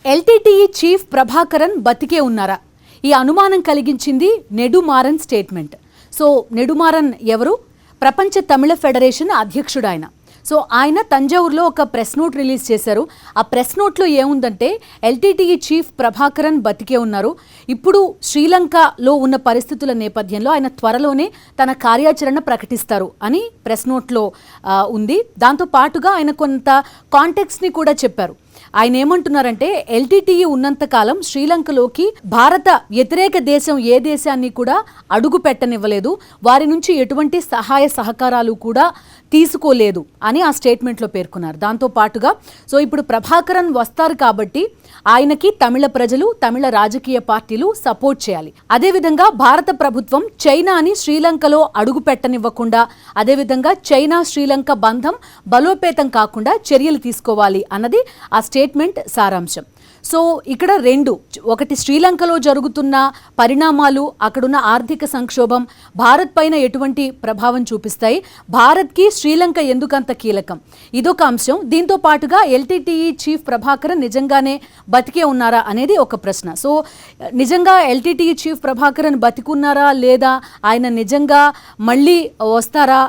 LTTE chief Prabhakaran బతికే ఉన్నారా? ఈ అనుమానం కలిగించింది నెడుమారన్ స్టేట్మెంట్. సో నెడుమారన్ ఎవరు? ప్రపంచ తమిళ ఫెడరేషన్ అధ్యక్షుడు ఆయన. సో ఆయన తంజావూరులో ఒక ప్రెస్ నోట్ రిలీజ్ చేశారు. ఆ ప్రెస్ నోట్లో ఏముందంటే ఎల్టీటీఈ చీఫ్ ప్రభాకరన్ బతికే ఉన్నారు. ఇప్పుడు శ్రీలంకలో ఉన్న పరిస్థితుల నేపథ్యంలో ఆయన త్వరలోనే తన కార్యాచరణ ప్రకటిస్తారు అని ప్రెస్ నోట్లో ఉంది. దాంతో పాటుగా ఆయన కొంత కాంటెక్స్ని కూడా చెప్పారు. ఆయన ఏమంటున్నారంటే ఎల్టీటీఈ ఉన్నంతకాలం శ్రీలంకలోకి భారత వ్యతిరేక దేశం ఏ దేశాన్ని కూడా అడుగు పెట్టనివ్వలేదు, వారి నుంచి ఎటువంటి సహాయ సహకారాలు కూడా తీసుకోలేదు అని ఆ స్టేట్మెంట్లో పేర్కొన్నారు. దాంతో పాటుగా సో ఇప్పుడు ప్రభాకరన్ వస్తారు కాబట్టి ఆయనకి తమిళ ప్రజలు, తమిళ రాజకీయ పార్టీలు సపోర్ట్ చేయాలి. అదేవిధంగా భారత ప్రభుత్వం చైనాని శ్రీలంకలో అడుగు పెట్టనివ్వకుండా, అదేవిధంగా చైనా శ్రీలంక బంధం బలోపేతం కాకుండా చర్యలు తీసుకోవాలి అన్నది ఆ స్టేట్మెంట్ సారాంశం. సో ఇక్కడ రెండు, ఒకటి శ్రీలంకలో జరుగుతున్న పరిణామాలు, అక్కడున్న ఆర్థిక సంక్షోభం భారత్ పైన ఎటువంటి ప్రభావం చూపిస్తాయి, భారత్కి శ్రీలంక ఎందుకంత కీలకం, ఇదొక అంశం. దీంతో పాటుగా ఎల్టీటీఈ చీఫ్ ప్రభాకరన్ నిజంగానే బతికే ఉన్నారా అనేది ఒక ప్రశ్న. సో నిజంగా ఎల్టీటీఈ చీఫ్ ప్రభాకరన్ బతికున్నారా లేదా, ఆయన నిజంగా మళ్ళీ వస్తారా,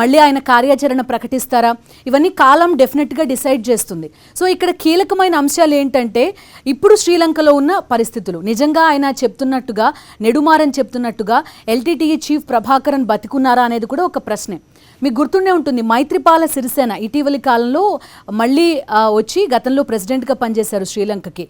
మళ్ళీ ఆయన కార్యాచరణ ప్రకటిస్తారా, ఇవన్నీ కాలం డెఫినెట్గా డిసైడ్ చేస్తుంది. సో ఇక్కడ కీలకమైన అంశాలు ఏంటంటే ఇప్పుడు శ్రీలంకలో ఉన్న పరిస్థితులు, నిజంగా ఆయన చెప్తున్నట్టుగా, నెడుమారన్ చెప్తున్నట్టుగా ఎల్టీటీఈ చీఫ్ ప్రభాకరన్ బతికున్నారా అనేది కూడా ఒక ప్రశ్నే. మీకు గుర్తుండే ఉంటుంది, మైత్రిపాల సిరిసేన ఇటీవలి కాలంలో మళ్ళీ వచ్చి గతంలో ప్రెసిడెంట్గా పనిచేశారు శ్రీలంకకి.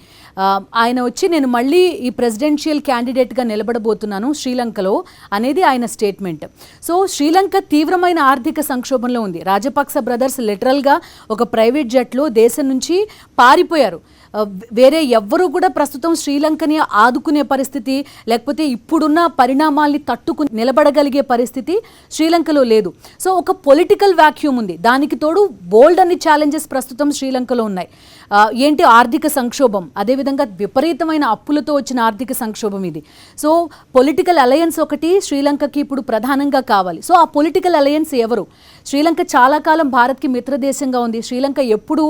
ఆయన వచ్చి నేను మళ్ళీ ఈ ప్రెసిడెన్షియల్ క్యాండిడేట్గా నిలబడబోతున్నాను శ్రీలంకలో అనేది ఆయన స్టేట్మెంట్. సో శ్రీలంక తీవ్రమైన ఆర్థిక సంక్షోభంలో ఉంది. రాజపక్స బ్రదర్స్ లిటరల్గా ఒక ప్రైవేట్ జెట్లో దేశం నుంచి పారిపోయారు. వేరే ఎవ్వరూ కూడా ప్రస్తుతం శ్రీలంకని ఆదుకునే పరిస్థితి, లేకపోతే ఇప్పుడున్న పరిణామాల్ని తట్టుకుని నిలబడగలిగే పరిస్థితి శ్రీలంకలో లేదు. సో ఒక పొలిటికల్ వ్యాక్యూమ్ ఉంది. దానికి తోడు బోల్డ్ అన్ని ఛాలెంజెస్ ప్రస్తుతం శ్రీలంకలో ఉన్నాయి. ఏంటి? ఆర్థిక సంక్షోభం, అదేవిధంగా విపరీతమైన అప్పులతో వచ్చిన ఆర్థిక సంక్షోభం ఇది. సో పొలిటికల్ అలయన్స్ ఒకటి శ్రీలంకకి ఇప్పుడు ప్రధానంగా కావాలి. సో ఆ పొలిటికల్ అలయన్స్ ఎవరు? శ్రీలంక చాలా కాలం భారత్కి మిత్రదేశంగా ఉంది. శ్రీలంక ఎప్పుడు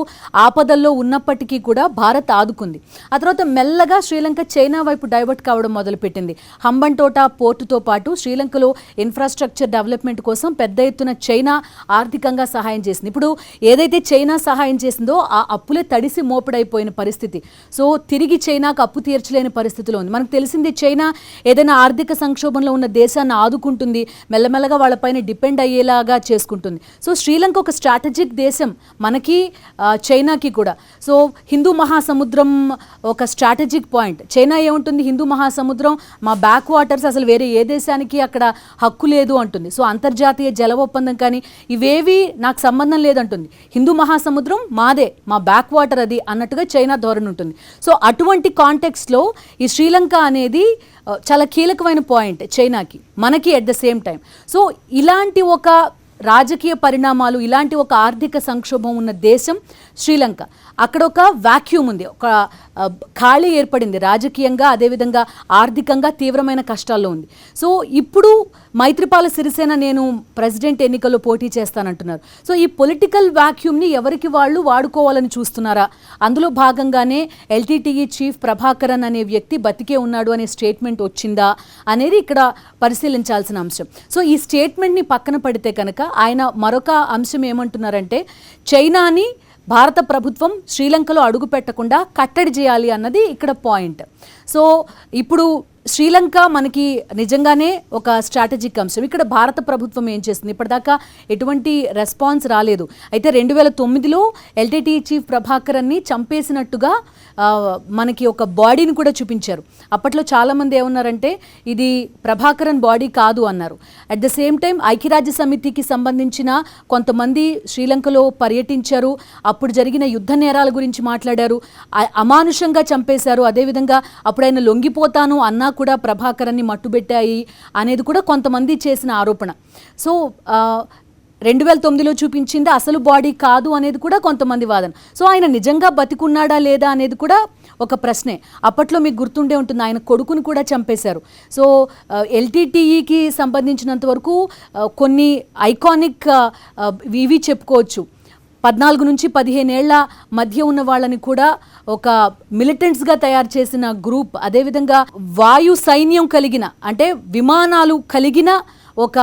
ఆపదల్లో ఉన్నప్పటికీ కూడా భారత్ ఆదుకుంది. ఆ తర్వాత మెల్లగా శ్రీలంక చైనా వైపు డైవర్ట్ కావడం మొదలుపెట్టింది. హంబన్టోట పోర్టుతో పాటు శ్రీలంకలో ఇన్ఫ్రాస్ట్రక్చర్ డెవలప్మెంట్ కోసం పెద్ద ఎత్తున చైనా ఆర్థికంగా సహాయం చేసింది. ఇప్పుడు ఏదైతే చైనా సహాయం చేసిందో ఆ అప్పులే తడిసి మోపుడైపోయిన పరిస్థితి. సో తిరిగి చైనాకు అప్పు తీర్చలేని పరిస్థితిలో ఉంది. మనకు తెలిసింది, చైనా ఏదైనా ఆర్థిక సంక్షోభంలో ఉన్న దేశాన్ని ఆదుకుంటుంది, మెల్లమెల్లగా వాళ్ళపైన డిపెండ్ అయ్యేలాగా చేసుకుంటుంది. సో శ్రీలంక ఒక స్ట్రాటజిక్ దేశం మనకి, చైనాకి కూడా. సో హిందూ మహాసముద్రం ఒక స్ట్రాటజిక్ పాయింట్. చైనా ఏముంటుంది, హిందూ మహాసముద్రం మా బ్యాక్ వాటర్స్, అసలు వేరే ఏ దేశానికి అక్కడ హక్కు లేదు అంటుంది. సో అంతర్జాతీయ జల ఒప్పందం కానీ ఇవేవి నాకు సంబంధం లేదంటుంది. హిందూ మహాసముద్రం మాదే, మా బ్యాక్ వాటర్ అది అన్నట్టుగా చైనా ధోరణి ఉంటుంది. సో అటువంటి కాంటెక్స్ట్లో ఈ శ్రీలంక అనేది చాలా కీలకమైన పాయింట్ చైనాకి, మనకి at the same time. So ఇలాంటి ఒక రాజకీయ పరిణామాలు, ఇలాంటి ఒక ఆర్థిక సంక్షోభం ఉన్న దేశం శ్రీలంక. అక్కడ ఒక వాక్యూమ్ ఉంది, ఒక ఖాళీ ఏర్పడింది రాజకీయంగా, అదేవిధంగా ఆర్థికంగా తీవ్రమైన కష్టాల్లో ఉంది. సో ఇప్పుడు మైత్రిపాల సిరిసేన నేను ప్రెసిడెంట్ ఎన్నికల్లో పోటీ చేస్తానంటున్నారు. సో ఈ పొలిటికల్ వాక్యూమ్ని ఎవరికి వాళ్ళు వాడుకోవాలని చూస్తున్నారా? అందులో భాగంగానే ఎల్టీటీఈ చీఫ్ ప్రభాకరన్ అనే వ్యక్తి బతికే ఉన్నాడు అనే స్టేట్మెంట్ వచ్చిందా అనేది ఇక్కడ పరిశీలించాల్సిన అంశం. సో ఈ స్టేట్మెంట్ని పక్కన పడితే కనుక ఆయన మరొక అంశం ఏమంటున్నారంటే చైనాని భారత ప్రభుత్వం శ్రీలంకలో అడుగు పెట్టకుండా కట్టడి చేయాలి అన్నది ఇక్కడ పాయింట్. సో ఇప్పుడు శ్రీలంక మనకి నిజంగానే ఒక స్ట్రాటజిక్ అంశం. ఇక్కడ భారత ప్రభుత్వం ఏం చేస్తుంది? ఇప్పటిదాకా ఎటువంటి రెస్పాన్స్ రాలేదు. అయితే 2009లో ఎల్టీటీఈ చీఫ్ ప్రభాకరన్ని చంపేసినట్టుగా మనకి ఒక బాడీని కూడా చూపించారు. అప్పట్లో చాలామంది ఏమన్నారంటే ఇది ప్రభాకరన్ బాడీ కాదు అన్నారు. అట్ ద సేమ్ టైం ఐక్యరాజ్య సమితికి సంబంధించిన కొంతమంది శ్రీలంకలో పర్యటించారు. అప్పుడు జరిగిన యుద్ధ నేరాల గురించి మాట్లాడారు. అమానుషంగా చంపేశారు. అదేవిధంగా అప్పుడు ఆయన లొంగిపోతాను అన్నా కూడా ప్రభాకరన్ని మట్టుబెట్టాయి అనేది కూడా కొంతమంది చేసిన ఆరోపణ. సో 2009లో చూపించింది అసలు బాడీ కాదు అనేది కూడా కొంతమంది వాదన. సో ఆయన నిజంగా బతికున్నాడా లేదా అనేది కూడా ఒక ప్రశ్నే. అప్పట్లో మీకు గుర్తుండే ఉంటుంది, ఆయన కొడుకుని కూడా చంపేశారు. సో ఎల్టీటీఈకి సంబంధించినంత వరకు కొన్ని ఐకానిక్ ఇవి చెప్పుకోవచ్చు. 14 నుంచి 15 ఏళ్ల మధ్య ఉన్న వాళ్ళని కూడా ఒక మిలిటెంట్స్గా తయారు చేసిన గ్రూప్, అదేవిధంగా వాయు సైన్యం కలిగిన అంటే విమానాలు కలిగిన ఒక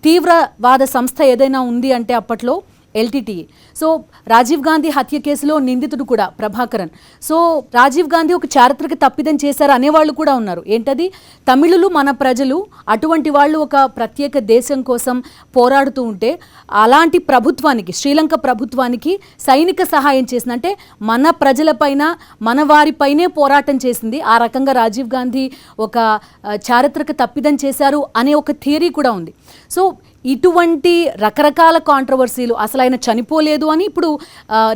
తీవ్రవాద సంస్థ ఏదైనా ఉంది అంటే అప్పట్లో ఎల్టీటీఈ. సో రాజీవ్ గాంధీ హత్య కేసులో నిందితుడు కూడా ప్రభాకరన్. సో రాజీవ్ గాంధీ ఒక చారిత్రక తప్పిదం చేశారు అనేవాళ్ళు కూడా ఉన్నారు. ఏంటది? తమిళులు మన ప్రజలు, అటువంటి వాళ్ళు ఒక ప్రత్యేక దేశం కోసం పోరాడుతూ ఉంటే అలాంటి ప్రభుత్వానికి, శ్రీలంక ప్రభుత్వానికి సైనిక సహాయం చేసింది. అంటే మన ప్రజలపైన, మన వారిపైనే పోరాటం చేసింది. ఆ రకంగా రాజీవ్ గాంధీ ఒక చారిత్రక తప్పిదం చేశారు అనే ఒక థియరీ కూడా ఉంది. సో ఇటువంటి రకరకాల కాంట్రవర్సీలు, అసలు ఆయన చనిపోలేదు అని ఇప్పుడు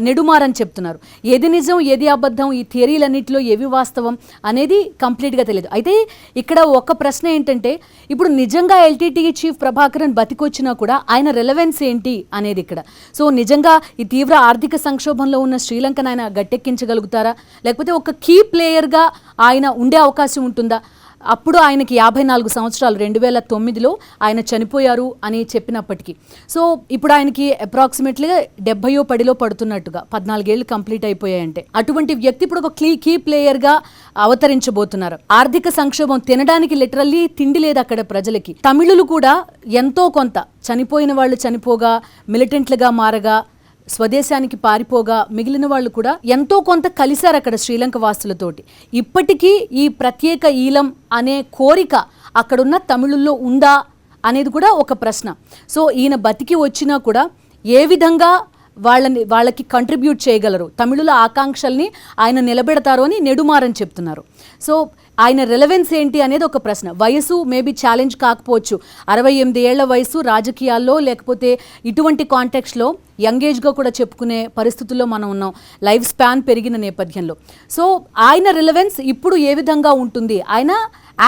నెడుమారని చెప్తున్నారు. ఏది నిజం, ఏది అబద్ధం, ఈ థియరీలన్నింటిలో ఏవి వాస్తవం అనేది కంప్లీట్గా తెలియదు. అయితే ఇక్కడ ఒక ప్రశ్న ఏంటంటే, ఇప్పుడు నిజంగా ఎల్టీటీఈ చీఫ్ ప్రభాకరన్ బతికొచ్చినా కూడా ఆయన రెలవెన్స్ ఏంటి అనేది ఇక్కడ. సో నిజంగా ఈ తీవ్ర ఆర్థిక సంక్షోభంలో ఉన్న శ్రీలంకను ఆయన గట్టెక్కించగలుగుతారా, లేకపోతే ఒక కీ ప్లేయర్గా ఆయన ఉండే అవకాశం ఉంటుందా? అప్పుడు ఆయనకి 54 సంవత్సరాలు, 2009లో ఆయన చనిపోయారు అని చెప్పినప్పటికీ. సో ఇప్పుడు ఆయనకి అప్రాక్సిమేట్లీగా 70 పడిలో పడుతున్నట్టుగా 14 ఏళ్ళు కంప్లీట్ అయిపోయాయంటే అటువంటి వ్యక్తి ఇప్పుడు ఒక కీ ప్లేయర్గా అవతరించబోతున్నారు. ఆర్థిక సంక్షోభం, తినడానికి లిటరల్లీ తిండి లేదు అక్కడ ప్రజలకి. తమిళులు కూడా ఎంతో కొంత చనిపోయిన వాళ్ళు చనిపోగా, మిలిటెంట్లుగా మారగా, స్వదేశానికి పారిపోగా, మిగిలిన వాళ్ళు కూడా ఎంతో కొంత కలిశారు అక్కడ శ్రీలంక వాసులతోటి. ఇప్పటికీ ఈ ప్రత్యేక ఈలం అనే కోరిక అక్కడున్న తమిళుల్లో ఉందా అనేది కూడా ఒక ప్రశ్న. సో ఈయన బతికి వచ్చినా కూడా ఏ విధంగా వాళ్ళకి కంట్రిబ్యూట్ చేయగలరు, తమిళుల ఆకాంక్షల్ని ఆయన నిలబెడతారు అని నెడుమారని చెప్తున్నారు. సో ఆయన రెలవెన్స్ ఏంటి అనేది ఒక ప్రశ్న. వయసు మేబీ ఛాలెంజ్ కాకపోవచ్చు. 68 ఏళ్ల వయసు రాజకీయాల్లో, లేకపోతే ఇటువంటి కాంటెక్స్లో యంగ్ ఏజ్గా కూడా చెప్పుకునే పరిస్థితుల్లో మనం ఉన్నాం, లైఫ్ స్పాన్ పెరిగిన నేపథ్యంలో. సో ఆయన రిలవెన్స్ ఇప్పుడు ఏ విధంగా ఉంటుంది, ఆయన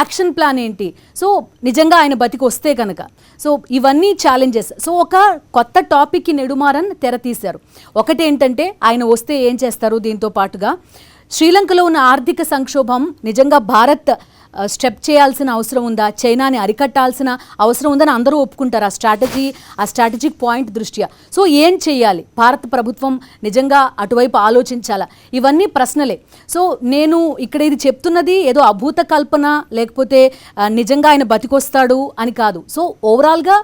యాక్షన్ ప్లాన్ ఏంటి, సో నిజంగా ఆయన బతికి వస్తే కనుక. సో ఇవన్నీ ఛాలెంజెస్. సో ఒక కొత్త టాపిక్కి నెడుమారన్ తెర తీశారు. ఒకటేంటంటే ఆయన వస్తే ఏం చేస్తారు, దీంతో పాటుగా శ్రీలంకలో ఉన్న ఆర్థిక సంక్షోభం నిజంగా భారత్ స్టెప్ చేయాల్సిన అవసరం ఉందా, చైనాని అరికట్టాల్సిన అవసరం ఉందని అందరూ ఒప్పుకుంటారు ఆ స్ట్రాటజిక్ పాయింట్ దృష్ట్యా. సో ఏం చేయాలి, భారత ప్రభుత్వం నిజంగా అటువైపు ఆలోచించాలా, ఇవన్నీ ప్రశ్నలే. సో నేను ఇక్కడ ఇది చెప్తున్నది ఏదో అభూత కల్పన, లేకపోతే నిజంగా ఆయన బతికొస్తాడు అని కాదు. సో ఓవరాల్గా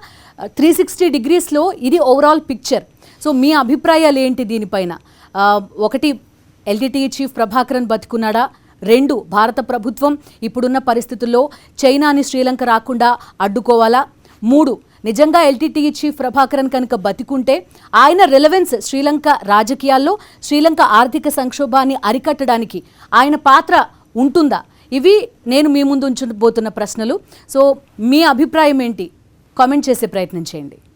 360 డిగ్రీస్లో ఇది ఓవరాల్ పిక్చర్. సో మీ అభిప్రాయాలు ఏంటి దీనిపైన? ఒకటి, ఎల్టీటీఈ చీఫ్ ప్రభాకరన్ బతికున్నాడా? 2, భారత ప్రభుత్వం ఇప్పుడున్న పరిస్థితుల్లో చైనాని శ్రీలంక రాకుండా అడ్డుకోవాలా? 3, నిజంగా ఎల్టీటీఈ చీఫ్ ప్రభాకరన్ కనుక బతికుంటే ఆయన రెలవెన్స్ శ్రీలంక రాజకీయాల్లో, శ్రీలంక ఆర్థిక సంక్షోభాన్ని అరికట్టడానికి ఆయన పాత్ర ఉంటుందా? ఇవి నేను మీ ముందు ఉంచబోతున్న ప్రశ్నలు. సో మీ అభిప్రాయం ఏంటి? కామెంట్ చేసే ప్రయత్నం చేయండి.